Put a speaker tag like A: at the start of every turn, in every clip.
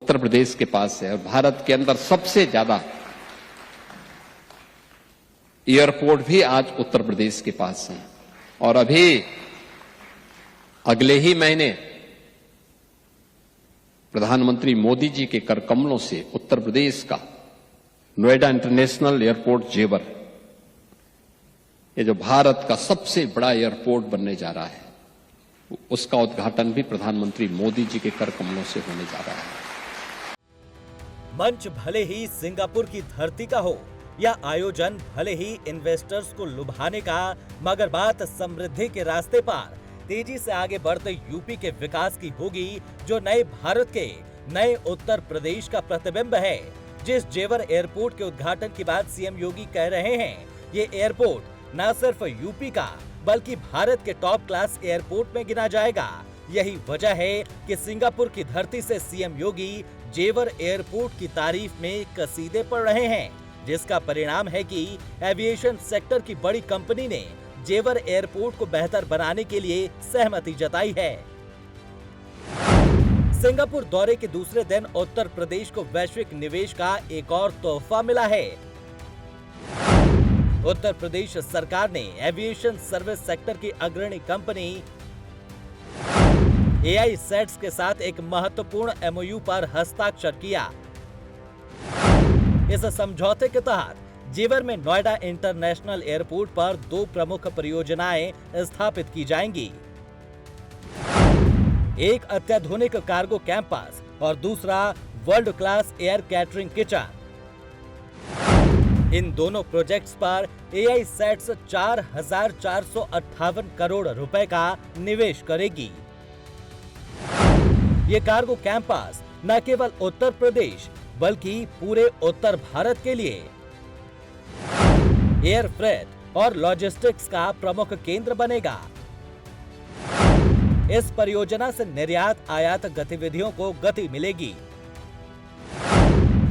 A: उत्तर प्रदेश के पास है और भारत के अंदर सबसे ज्यादा एयरपोर्ट भी आज उत्तर प्रदेश के पास हैं। और अभी अगले ही महीने प्रधानमंत्री मोदी जी के कर कमलों से उत्तर प्रदेश का नोएडा इंटरनेशनल एयरपोर्ट जेवर, ये जो भारत का सबसे बड़ा एयरपोर्ट बनने जा रहा है, उसका उद्घाटन भी प्रधानमंत्री मोदी जी के कर कमलों से होने जा रहा है।
B: मंच भले ही सिंगापुर की धरती का हो या आयोजन भले ही इन्वेस्टर्स को लुभाने का, मगर बात समृद्धि के रास्ते पर तेजी से आगे बढ़ते यूपी के विकास की होगी, जो नए भारत के नए उत्तर प्रदेश का प्रतिबिंब है। जिस जेवर एयरपोर्ट के उद्घाटन की बात सीएम योगी कह रहे हैं, ये एयरपोर्ट न सिर्फ यूपी का बल्कि भारत के टॉप क्लास एयरपोर्ट में गिना जाएगा। यही वजह है कि सिंगापुर की धरती से सीएम योगी जेवर एयरपोर्ट की तारीफ में कसीदे पढ़ रहे हैं, जिसका परिणाम है कि एविएशन सेक्टर की बड़ी कंपनी ने जेवर एयरपोर्ट को बेहतर बनाने के लिए सहमति जताई है। सिंगापुर दौरे के दूसरे दिन उत्तर प्रदेश को वैश्विक निवेश का एक और तोहफा मिला है। उत्तर प्रदेश सरकार ने एविएशन सर्विस सेक्टर की अग्रणी कंपनी AISETS के साथ एक महत्वपूर्ण MOU पर हस्ताक्षर किया। इस समझौते के तहत जेवर में नोएडा इंटरनेशनल एयरपोर्ट पर 2 प्रमुख परियोजनाएं स्थापित की जाएंगी, एक अत्याधुनिक कार्गो कैंपस और दूसरा world class air catering kitchen. इन दोनों प्रोजेक्ट्स पर AISETS 4,458 करोड़ रुपए का निवेश करेगी। ये कार्गो कैंपस न केवल उत्तर प्रदेश बल्कि पूरे उत्तर भारत के लिए एयर फ्रेट और लॉजिस्टिक्स का प्रमुख केंद्र बनेगा। इस परियोजना से निर्यात आयात गतिविधियों को गति मिलेगी।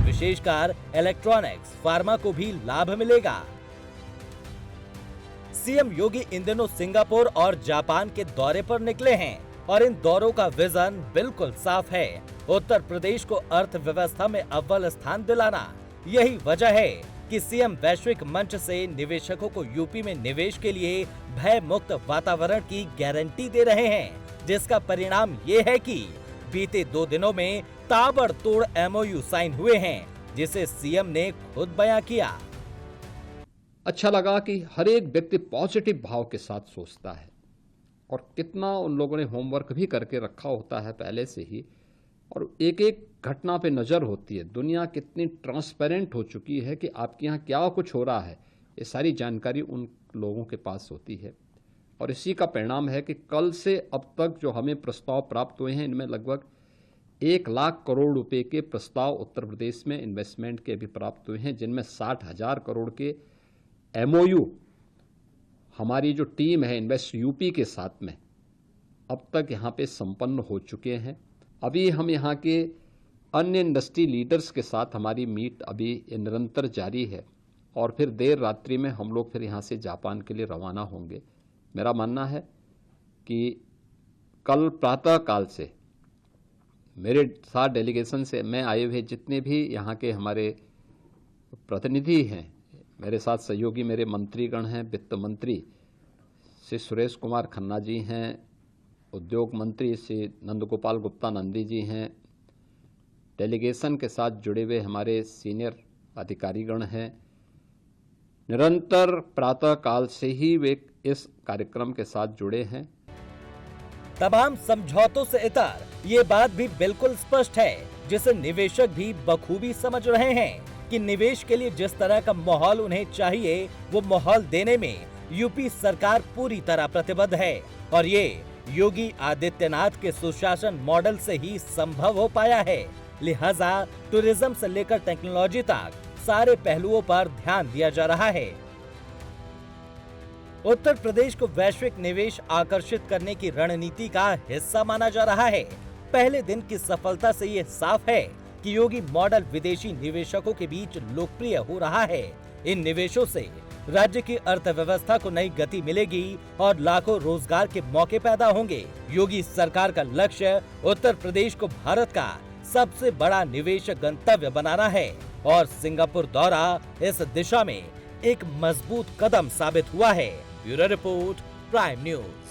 B: विशेषकर इलेक्ट्रॉनिक्स, फार्मा को भी लाभ मिलेगा। सीएम योगी इन दिनों सिंगापुर और जापान के दौरे पर निकले हैं और इन दौरों का विजन बिल्कुल साफ है, उत्तर प्रदेश को अर्थव्यवस्था में अव्वल स्थान दिलाना। यही वजह है कि सीएम वैश्विक मंच से निवेशकों को यूपी में निवेश के लिए भय मुक्त वातावरण की गारंटी दे रहे हैं, जिसका परिणाम ये है कि बीते 2 दिनों में ताबड़तोड़ MOU साइन हुए हैं, जिसे सीएम ने खुद बयां किया।
A: अच्छा लगा कि हर एक व्यक्ति पॉजिटिव भाव के साथ सोचता है और कितना उन लोगों ने होमवर्क भी करके रखा होता है पहले से ही, और एक एक घटना पे नज़र होती है। दुनिया कितनी ट्रांसपेरेंट हो चुकी है कि आपके यहाँ क्या कुछ हो रहा है, ये सारी जानकारी उन लोगों के पास होती है। और इसी का परिणाम है कि कल से अब तक जो हमें प्रस्ताव प्राप्त हुए हैं, इनमें लगभग 1 लाख करोड़ रुपए के प्रस्ताव उत्तर प्रदेश में इन्वेस्टमेंट के भी प्राप्त हुए हैं, जिनमें 60,000 करोड़ के MOU हमारी जो टीम है इन्वेस्ट यूपी के साथ में अब तक यहाँ पे संपन्न हो चुके हैं। अभी हम यहाँ के अन्य इंडस्ट्री लीडर्स के साथ हमारी मीट अभी निरंतर जारी है और फिर देर रात्रि में हम लोग फिर यहाँ से जापान के लिए रवाना होंगे। मेरा मानना है कि कल प्रातः काल से मेरे साथ डेलीगेशन से में आए हुए जितने भी यहाँ के हमारे प्रतिनिधि हैं, मेरे साथ सहयोगी मेरे मंत्रीगण हैं, वित्त मंत्री श्री सुरेश कुमार खन्ना जी हैं, उद्योग मंत्री श्री नंदगोपाल गुप्ता नंदी जी हैं, डेलीगेशन के साथ जुड़े हुए हमारे सीनियर अधिकारीगण हैं। निरंतर प्रातः काल से ही वे इस कार्यक्रम के साथ जुड़े हैं।
B: तमाम समझौतों से इतर ये बात भी बिल्कुल स्पष्ट है, जिसे निवेशक भी बखूबी समझ रहे हैं कि निवेश के लिए जिस तरह का माहौल उन्हें चाहिए, वो माहौल देने में यूपी सरकार पूरी तरह प्रतिबद्ध है और ये योगी आदित्यनाथ के सुशासन मॉडल से ही संभव हो पाया है। लिहाजा टूरिज्म से लेकर टेक्नोलॉजी तक सारे पहलुओं पर ध्यान दिया जा रहा है। उत्तर प्रदेश को वैश्विक निवेश आकर्षित करने की रणनीति का हिस्सा माना जा रहा है। पहले दिन की सफलता से ये साफ है कि योगी मॉडल विदेशी निवेशकों के बीच लोकप्रिय हो रहा है। इन निवेशों से राज्य की अर्थव्यवस्था को नई गति मिलेगी और लाखों रोजगार के मौके पैदा होंगे। योगी सरकार का लक्ष्य उत्तर प्रदेश को भारत का सबसे बड़ा निवेश गंतव्य बनाना है और सिंगापुर दौरा इस दिशा में एक मजबूत कदम साबित हुआ है। Bureau report, prime news.